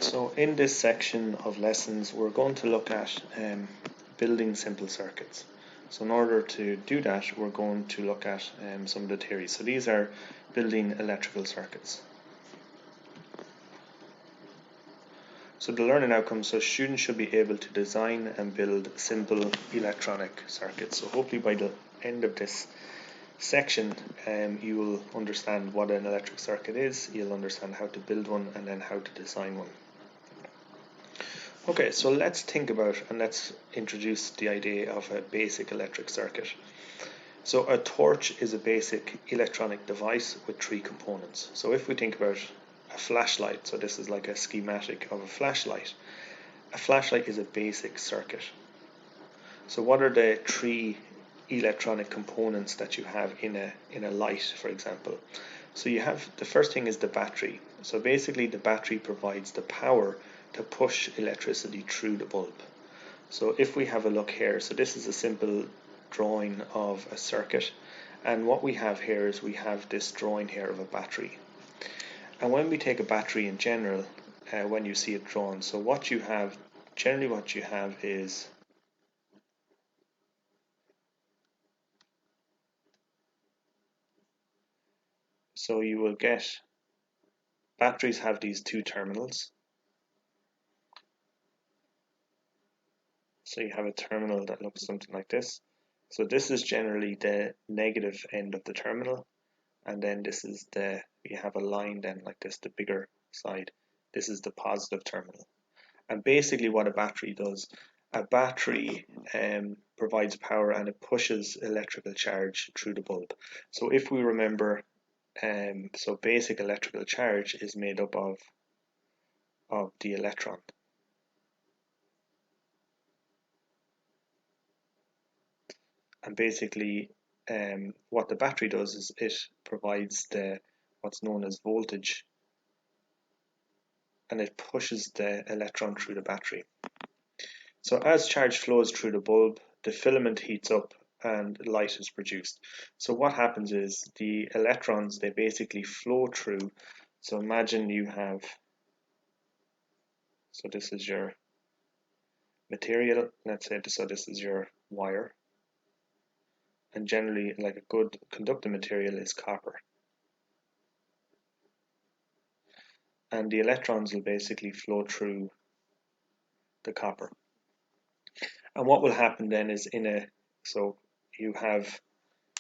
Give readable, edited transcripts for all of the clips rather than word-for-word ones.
So in this section of lessons we're going to look at building simple circuits. So in order to do that we're going to look at some of the theories. So these are building electrical circuits. So the learning outcomes, so students should be able to design and build simple electronic circuits. So hopefully by the end of this section you will understand what an electric circuit is, you'll understand how to build one and then how to design one. Okay, so let's think about and let's introduce the idea of a basic electric circuit. So a torch is a basic electronic device with three components. So if we think about a flashlight, so this is like a schematic of a flashlight. A flashlight is a basic circuit. So what are the three electronic components that you have in a light, for example? So you have, the first thing is the battery. So basically the battery provides the power to push electricity through the bulb. So if we have a look here, so this is a simple drawing of a circuit, and what we have here is we have this drawing here of a battery. And when we take a battery in general, when you see it drawn, so what you have, generally what you have is so you will get, batteries have these two terminals. So you have a terminal that looks something like this. So this is generally the negative end of the terminal, and then this is the, you have a line then like this, the bigger side. This is the positive terminal. And basically what a battery does, a battery provides power and it pushes electrical charge through the bulb. So if we remember, so basic electrical charge is made up of the electron. And basically what the battery does is it provides the what's known as voltage, and it pushes the electron through the battery. So as charge flows through the bulb, the filament heats up and light is produced. So what happens is the electrons, they basically flow through. So imagine you have, so this is your material, let's say, so this is your wire, and generally like a good conductive material is copper. And the electrons will basically flow through the copper. And what will happen then is so you have,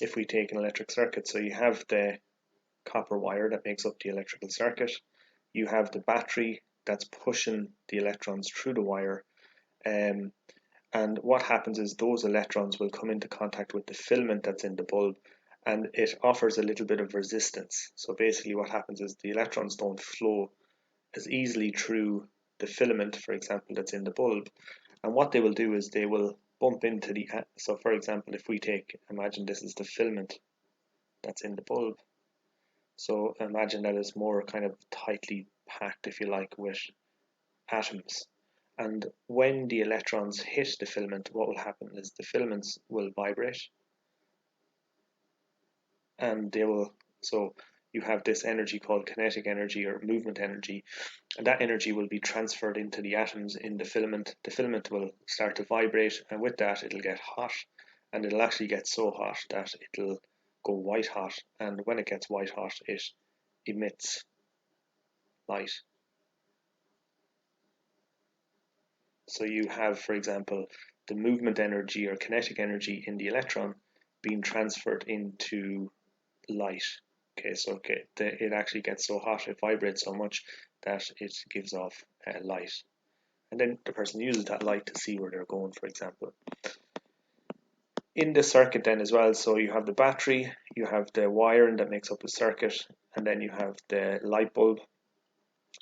if we take an electric circuit, so you have the copper wire that makes up the electrical circuit, you have the battery that's pushing the electrons through the wire, and what happens is those electrons will come into contact with the filament that's in the bulb, and it offers a little bit of resistance. So basically what happens is the electrons don't flow as easily through the filament, for example, that's in the bulb, and what they will do is they will bump into the, so for example, if we take, imagine this is the filament that's in the bulb, so imagine that it's more kind of tightly packed, if you like, with atoms. And when the electrons hit the filament, what will happen is the filaments will vibrate, and they will, so you have this energy called kinetic energy or movement energy, and that energy will be transferred into the atoms in the filament. The filament will start to vibrate, and with that it'll get hot, and it'll actually get so hot that it'll go white hot, and when it gets white hot it emits light. So you have, for example, the movement energy or kinetic energy in the electron being transferred into light. Okay, so it actually gets so hot, it vibrates so much that it gives off light. And then the person uses that light to see where they're going, for example. In the circuit then as well, so you have the battery, you have the wiring that makes up the circuit, and then you have the light bulb,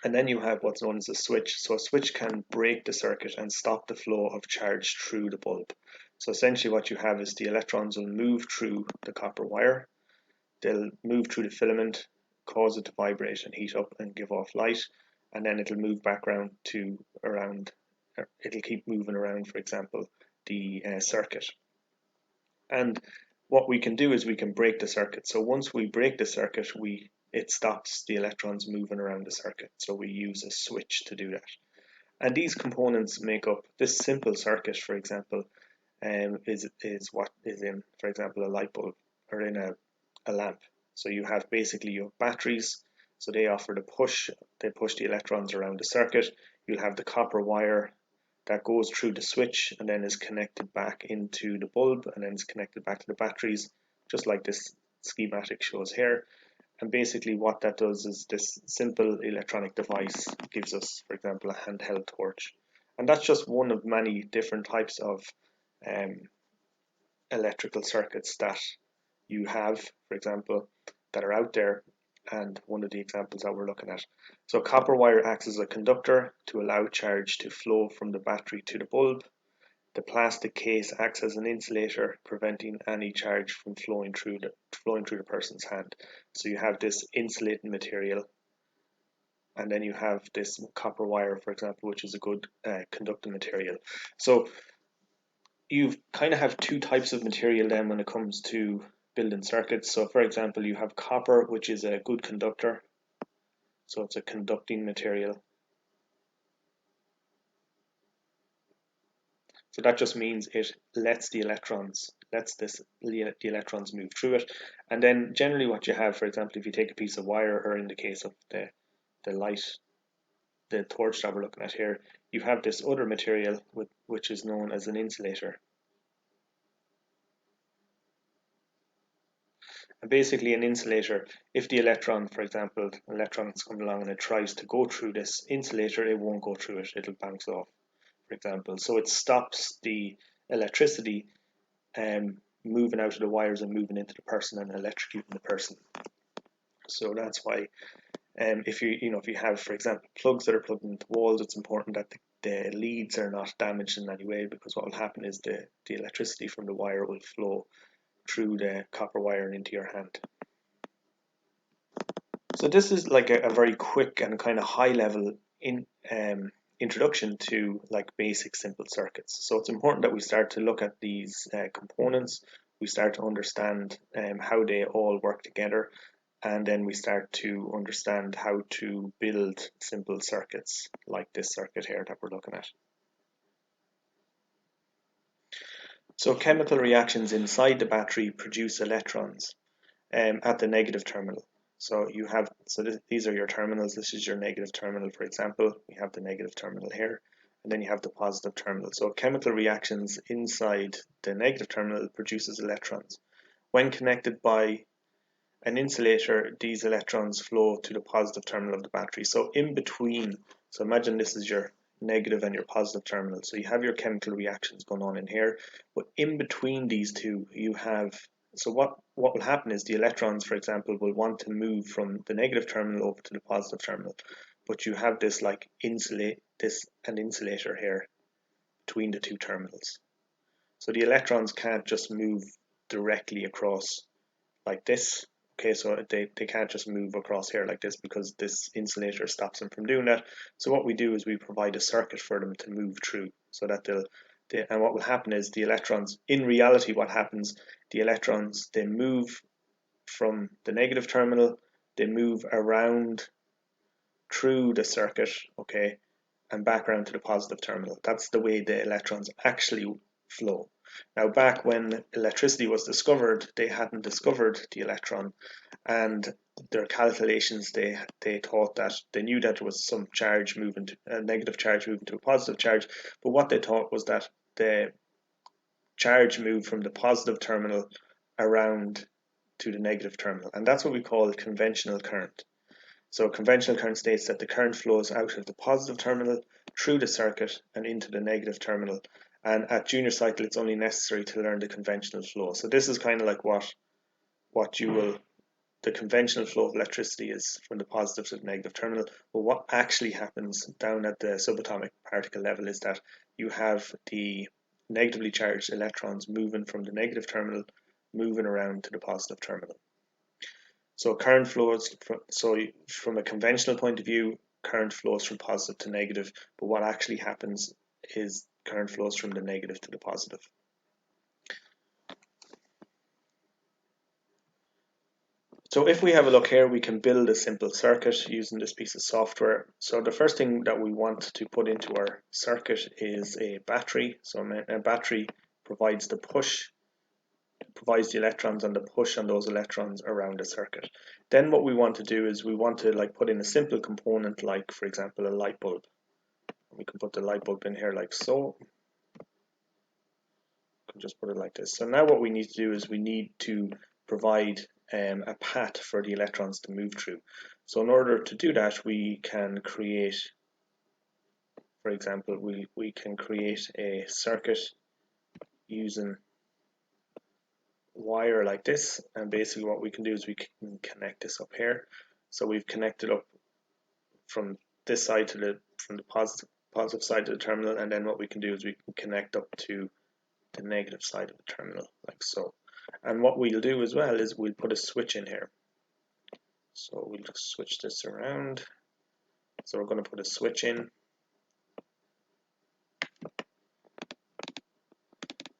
and then you have what's known as a switch. So a switch can break the circuit and stop the flow of charge through the bulb. So essentially what you have is the electrons will move through the copper wire, they'll move through the filament, cause it to vibrate and heat up and give off light, and then it'll move back around, it'll keep moving around, for example, the circuit. And what we can do is we can break the circuit. So once we break the circuit, we it stops the electrons moving around the circuit. So we use a switch to do that. And these components make up this simple circuit, for example, is what is in, for example, a light bulb or in a lamp. So you have basically your batteries, so they offer they push the electrons around the circuit. You'll have the copper wire that goes through the switch and then is connected back into the bulb and then is connected back to the batteries, just like this schematic shows here. And basically what that does is this simple electronic device gives us, for example, a handheld torch. And that's just one of many different types of um, electrical circuits that you have, for example, that are out there, and one of the examples that we're looking at. So copper wire acts as a conductor to allow charge to flow from the battery to the bulb. The plastic case acts as an insulator, preventing any charge from flowing through the person's hand. So you have this insulating material, and then you have this copper wire, for example, which is a good conducting material. So you kind of have two types of material then when it comes to building circuits. So for example, you have copper, which is a good conductor. So it's a conducting material. So that just means it lets the electrons move through it. And then generally what you have, for example, if you take a piece of wire, or in the case of the torch that we're looking at here, you have this other material which is known as an insulator. And basically an insulator, if the electron, for example, electrons come along and it tries to go through this insulator, it won't go through it, it'll bounce off, for example. So it stops the electricity moving out of the wires and moving into the person and electrocuting the person. So that's why if you have, for example, plugs that are plugged into walls, it's important that the leads are not damaged in any way, because what will happen is the electricity from the wire will flow through the copper wire and into your hand. So this is like a very quick and kind of high level introduction to like basic simple circuits. So it's important that we start to look at these components, we start to understand how they all work together, and then we start to understand how to build simple circuits like this circuit here that we're looking at. So chemical reactions inside the battery produce electrons at the negative terminal. So you have, these are your terminals. This is your negative terminal, for example. We have the negative terminal here, and then you have the positive terminal. So chemical reactions inside the negative terminal produces electrons. When connected by an insulator, these electrons flow to the positive terminal of the battery. So in between, so imagine this is your negative and your positive terminal. So you have your chemical reactions going on in here, but in between these two, you have, so what will happen is the electrons, for example, will want to move from the negative terminal over to the positive terminal, but you have this like an insulator here between the two terminals. So the electrons can't just move directly across like this. Okay, so they can't just move across here like this, because this insulator stops them from doing that. So what we do is we provide a circuit for them to move through, so that and what will happen is the electrons, in reality what happens, the electrons, they move from the negative terminal, they move around through the circuit, okay, and back around to the positive terminal. That's the way the electrons actually flow. Now, back when electricity was discovered, they hadn't discovered the electron, and their calculations, they thought that they knew that there was some charge moving to a negative charge moving to a positive charge, but what they thought was that the charge moved from the positive terminal around to the negative terminal, and that's what we call conventional current. So conventional current states that the current flows out of the positive terminal through the circuit and into the negative terminal. And at junior cycle, it's only necessary to learn the conventional flow. So this is kind of like the conventional flow of electricity is from the positive to the negative terminal. But what actually happens down at the subatomic particle level is that you have the negatively charged electrons moving from the negative terminal, moving around to the positive terminal. So current flows, from a conventional point of view, current flows from positive to negative, but what actually happens is current flows from the negative to the positive. So if we have a look here, we can build a simple circuit using this piece of software. So the first thing that we want to put into our circuit is a battery. So a battery provides the electrons and the push on those electrons around the circuit. Then what we want to do is we want to put in a simple component, like for example a light bulb. We can put the light bulb in here like so. We can just put it like this. So now what we need to do is we need to provide a path for the electrons to move through. So in order to do that, we can create, for example, we can create a circuit using wire like this, and basically what we can do is we can connect this up here. So we've connected up from this side to from the positive side of the terminal, and then what we can do is we can connect up to the negative side of the terminal like so. And what we'll do as well is we'll put a switch in here. So we'll just switch this around. So we're going to put a switch in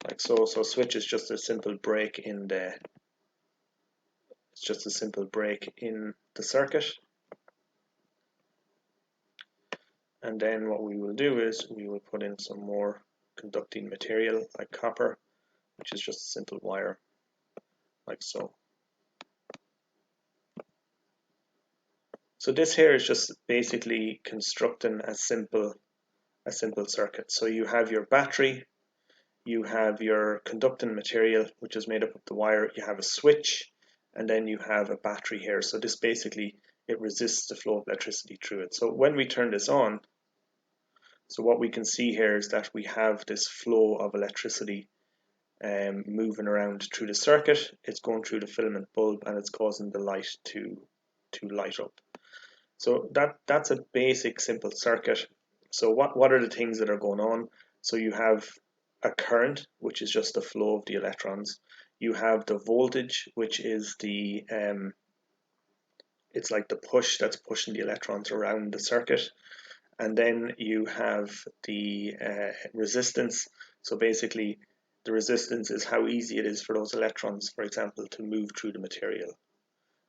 like so. So switch is just a simple break in the circuit. And then what we will do is we will put in some more conducting material like copper, which is just a simple wire like so. So this here is just basically constructing a simple circuit. So you have your battery, you have your conducting material, which is made up of the wire, you have a switch, and then you have a battery here. So this basically, it resists the flow of electricity through it. So when we turn this on, so what we can see here is that we have this flow of electricity moving around through the circuit. It's going through the filament bulb and it's causing the light to light up. So that's a basic simple circuit. So what are the things that are going on? So you have a current, which is just the flow of the electrons. You have the voltage, which is the it's like the push that's pushing the electrons around the circuit. And then you have the resistance. So basically the resistance is how easy it is for those electrons, for example, to move through the material.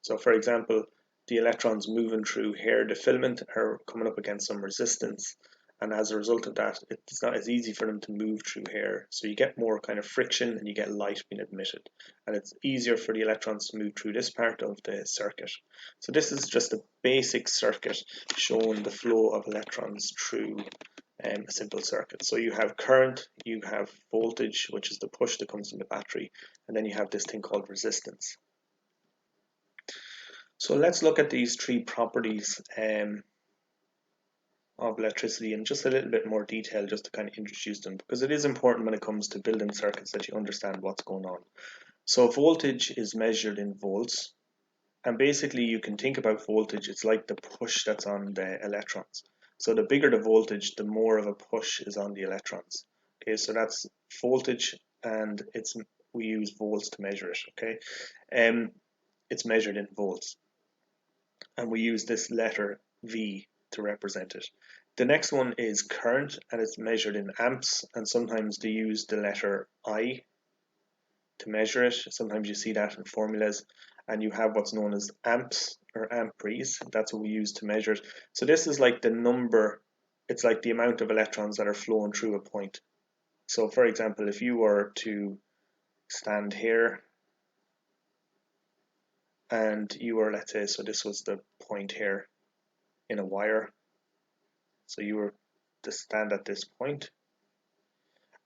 So for example, the electrons moving through here, the filament, are coming up against some resistance, and as a result of that, it's not as easy for them to move through here. So you get more kind of friction and you get light being admitted, and it's easier for the electrons to move through this part of the circuit. So this is just a basic circuit showing the flow of electrons through a simple circuit. So you have current, you have voltage, which is the push that comes from the battery, and then you have this thing called resistance. So let's look at these three properties of electricity in just a little bit more detail, just to kind of introduce them, because it is important when it comes to building circuits that you understand what's going on. So voltage is measured in volts, and basically you can think about voltage, it's like the push that's on the electrons. So the bigger the voltage, the more of a push is on the electrons. Okay, so that's voltage, and we use volts to measure it. Okay, it's measured in volts, and we use this letter V to represent it. The next one is current, and it's measured in amps, and sometimes they use the letter I to measure it. Sometimes you see that in formulas, and you have what's known as amps or amperes. That's what we use to measure it. So this is like the number, it's like the amount of electrons that are flowing through a point. So for example, if you were to stand here and you were, let's say, so this was the point here in a wire. So you were to stand at this point,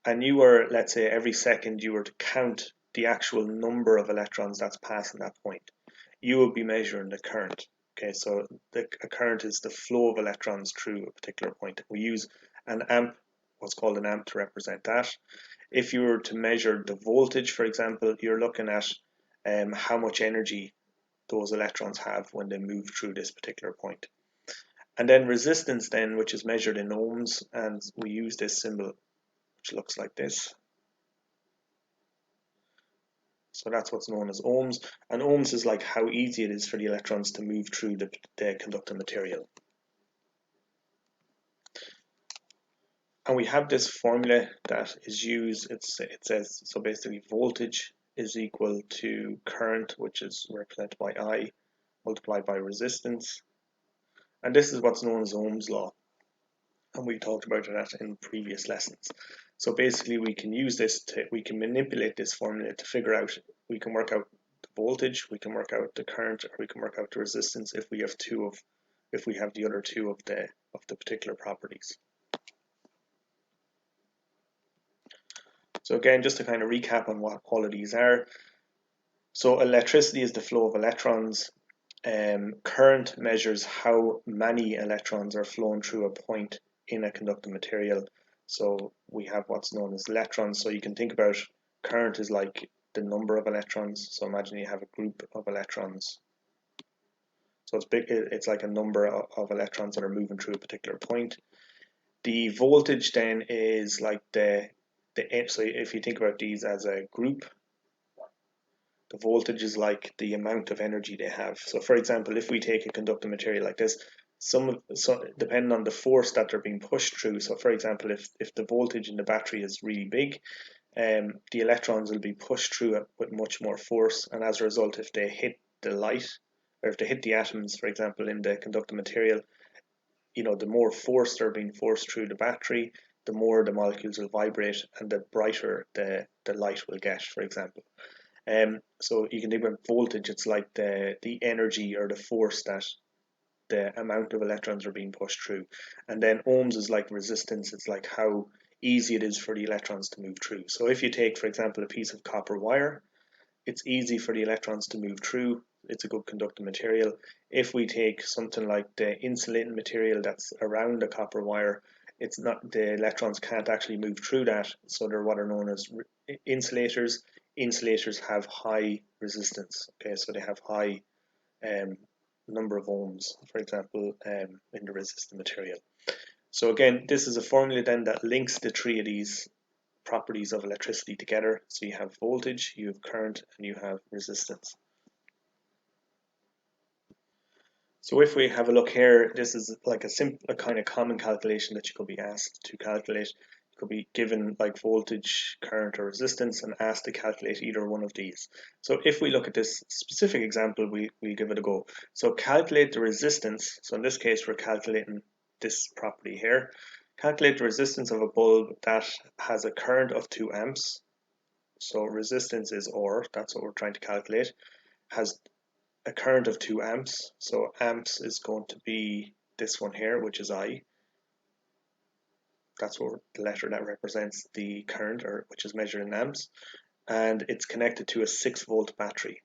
and you were, let's say, every second you were to count the actual number of electrons that's passing that point, you would be measuring the current. Okay, so a current is the flow of electrons through a particular point. We use an amp, what's called an amp, to represent that. If you were to measure the voltage, for example, you're looking at how much energy those electrons have when they move through this particular point. And then resistance then, which is measured in ohms, and we use this symbol, which looks like this. So that's what's known as ohms, and ohms is like how easy it is for the electrons to move through the conducting material. And we have this formula that is used, it says, so basically voltage is equal to current, which is represented by I, multiplied by resistance. And this is what's known as Ohm's law. And we talked about that in previous lessons. So basically we can use this we can manipulate this formula to figure out, we can work out the voltage, we can work out the current, or we can work out the resistance if we have the other two of the particular properties. So again, just to kind of recap on what all of these are. So electricity is the flow of electrons. Current measures how many electrons are flown through a point in a conducting material. So we have what's known as electrons. So you can think about current is like the number of electrons. So imagine you have a group of electrons. So it's big. It's like a number of electrons that are moving through a particular point. The voltage then is like so if you think about these as a group, the voltage is like the amount of energy they have. So for example, if we take a conducting material like this, depending on the force that they're being pushed through. So for example, if the voltage in the battery is really big, the electrons will be pushed through it with much more force, and as a result, if they hit the light, or if they hit the atoms, for example, in the conducting material, the more force they're being forced through the battery, the more the molecules will vibrate, and the brighter the light will get, for example. So you can think about voltage, it's like the energy or the force that the amount of electrons are being pushed through. And then ohms is like resistance, it's like how easy it is for the electrons to move through. So if you take, for example, a piece of copper wire, it's easy for the electrons to move through. It's a good conducting material. If we take something like the insulating material that's around the copper wire, it's not, the electrons can't actually move through that, so they're what are known as insulators. Insulators have high resistance, okay, so they have high number of ohms, for example, in the resistant material. So again, this is a formula then that links the three of these properties of electricity together. So you have voltage, you have current, and you have resistance. So if we have a look here, this is like a kind of common calculation that you could be asked to calculate. You could be given like voltage, current, or resistance and asked to calculate either one of these. So if we look at this specific example, we give it a go. So calculate the resistance. So in this case, we're calculating this property here. Calculate the resistance of a bulb that has a current of 2 amps. So resistance is R, that's what we're trying to calculate, has a current of 2 amps. So amps is going to be this one here, which is I. That's what the letter that represents the current, or which is measured in amps. And it's connected to a 6-volt battery.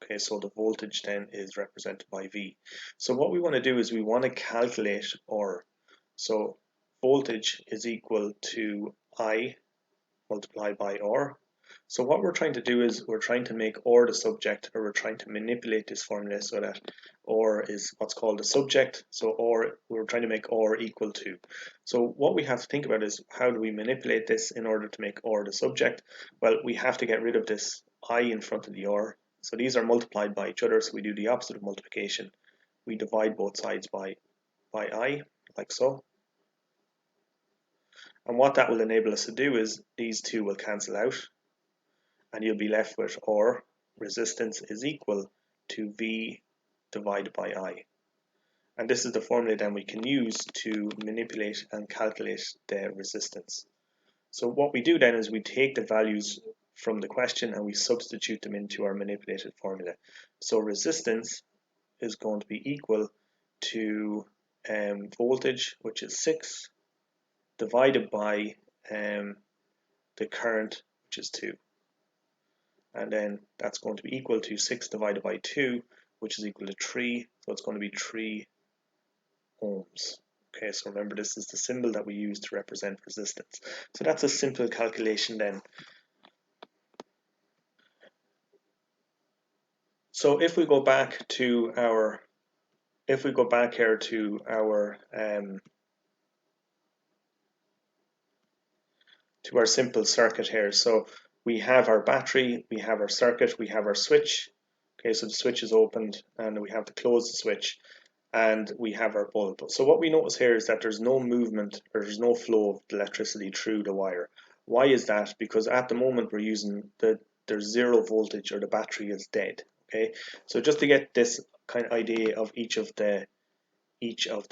Okay, so the voltage then is represented by V. So what we want to do is we want to calculate R. So voltage is equal to I multiplied by R. So what we're trying to do is we're trying to make R the subject, or we're trying to manipulate this formula so that R is what's called the subject. So we're trying to make R equal to. So what we have to think about is how do we manipulate this in order to make R the subject? Well, we have to get rid of this I in front of the R. So these are multiplied by each other, so we do the opposite of multiplication. We divide both sides by I, like so. And what that will enable us to do is these two will cancel out, and you'll be left with R, resistance, is equal to V divided by I. And this is the formula then we can use to manipulate and calculate the resistance. So what we do then is we take the values from the question and we substitute them into our manipulated formula. So resistance is going to be equal to voltage, which is 6, divided by the current, which is 2. And then that's going to be equal to 6 divided by 2, which is equal to 3. So it's going to be 3 ohms. Okay, so remember this is the symbol that we use to represent resistance. So that's a simple calculation then. So if we go back to our, here to our simple circuit here. So we have our battery, we have our circuit, we have our switch. Okay, so the switch is opened and we have to close the switch, and we have our bulb. So what we notice here is that there's no movement, or there's no flow of electricity through the wire. Why is that? Because at the moment we're using the there's zero voltage or the battery is dead. Okay, so just to get this kind of idea of each of the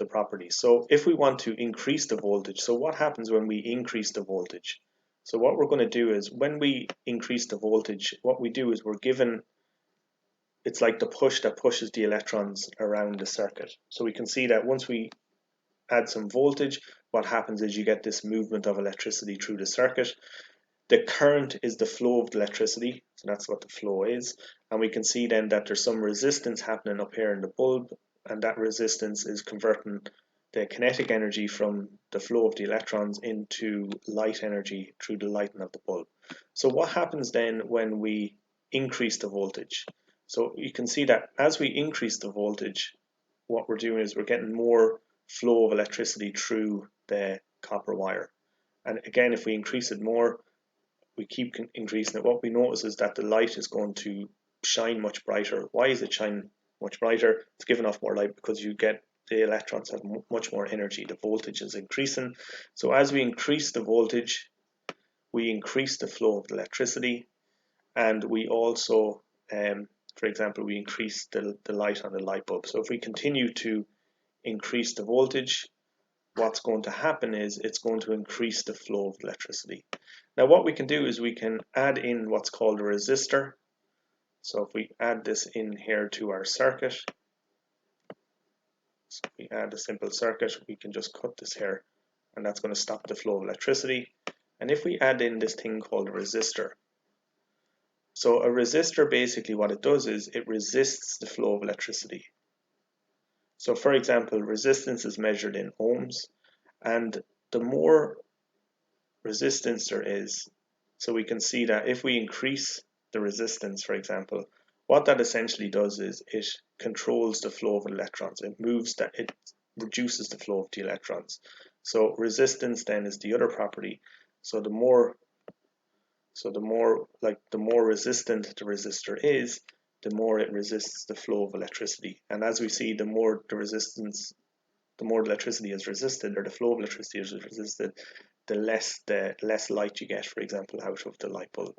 properties. So if we want to increase the voltage, so what happens when we increase the voltage? So what we're going to do is when we increase the voltage, what we do is we're given, it's like the push that pushes the electrons around the circuit. So we can see that once we add some voltage, what happens is you get this movement of electricity through the circuit. The current is the flow of the electricity, so that's what the flow is. And we can see then that there's some resistance happening up here in the bulb, and that resistance is converting the kinetic energy from the flow of the electrons into light energy through the lighting of the bulb. So what happens then when we increase the voltage? So you can see that as we increase the voltage, what we're doing is we're getting more flow of electricity through the copper wire. And again, if we increase it more, we keep increasing it, what we notice is that the light is going to shine much brighter. Why is it shining much brighter? It's giving off more light because you get the electrons have much more energy. The voltage is increasing. So as we increase the voltage, we increase the flow of the electricity, and we also, for example, we increase the light on the light bulb. So if we continue to increase the voltage, what's going to happen is it's going to increase the flow of electricity. Now what we can do is we can add in what's called a resistor. So if we add this in here to our circuit, so if we add a simple circuit, we can just cut this here, and that's going to stop the flow of electricity. And if we add in this thing called a resistor, so a resistor basically what it does is it resists the flow of electricity. So for example, resistance is measured in ohms, and the more resistance there is, so we can see that if we increase the resistance, for example, what that essentially does is it controls the flow of electrons. It reduces the flow of the electrons. So resistance then is the other property. So the more resistant the resistor is, the more it resists the flow of electricity. And as we see, the more the electricity is resisted, or the flow of electricity is resisted, the less light you get, for example, out of the light bulb.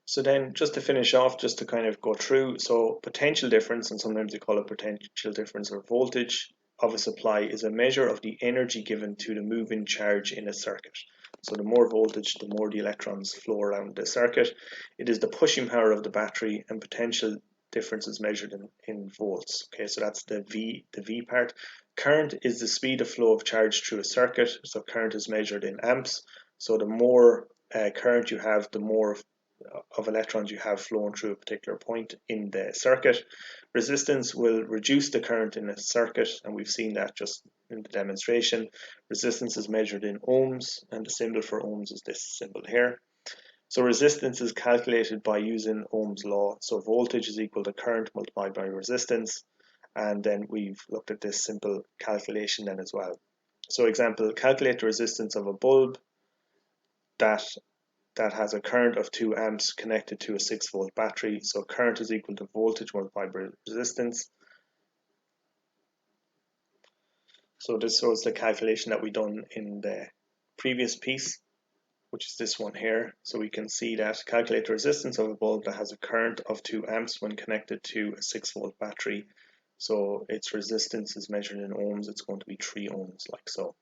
So then just to finish off, just to kind of go through, so potential difference, and sometimes we call it potential difference or voltage of a supply, is a measure of the energy given to the moving charge in a circuit. So the more voltage, the more the electrons flow around the circuit. It is the pushing power of the battery, and potential difference is measured in volts. Okay, so that's the V part. Current is the speed of flow of charge through a circuit. So current is measured in amps. So the more current you have, the more of electrons you have flowing through a particular point in the circuit. Resistance will reduce the current in a circuit, and we've seen that just in the demonstration. Resistance is measured in ohms, and the symbol for ohms is this symbol here. So resistance is calculated by using Ohm's law. So voltage is equal to current multiplied by resistance. And then we've looked at this simple calculation then as well. So example, calculate the resistance of a bulb that has a current of 2 amps connected to a 6-volt battery. So current is equal to voltage multiplied by resistance. So this was the calculation that we done in the previous piece, which is this one here. So we can see that calculate the resistance of a bulb that has a current of 2 amps when connected to a 6-volt battery. So its resistance is measured in ohms. It's going to be 3 ohms, like so.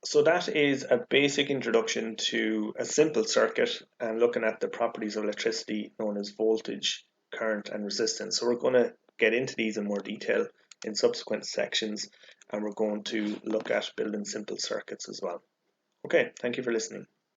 So that is a basic introduction to a simple circuit and looking at the properties of electricity known as voltage, current, and resistance. So we're going to get into these in more detail in subsequent sections, and we're going to look at building simple circuits as well. Okay, thank you for listening.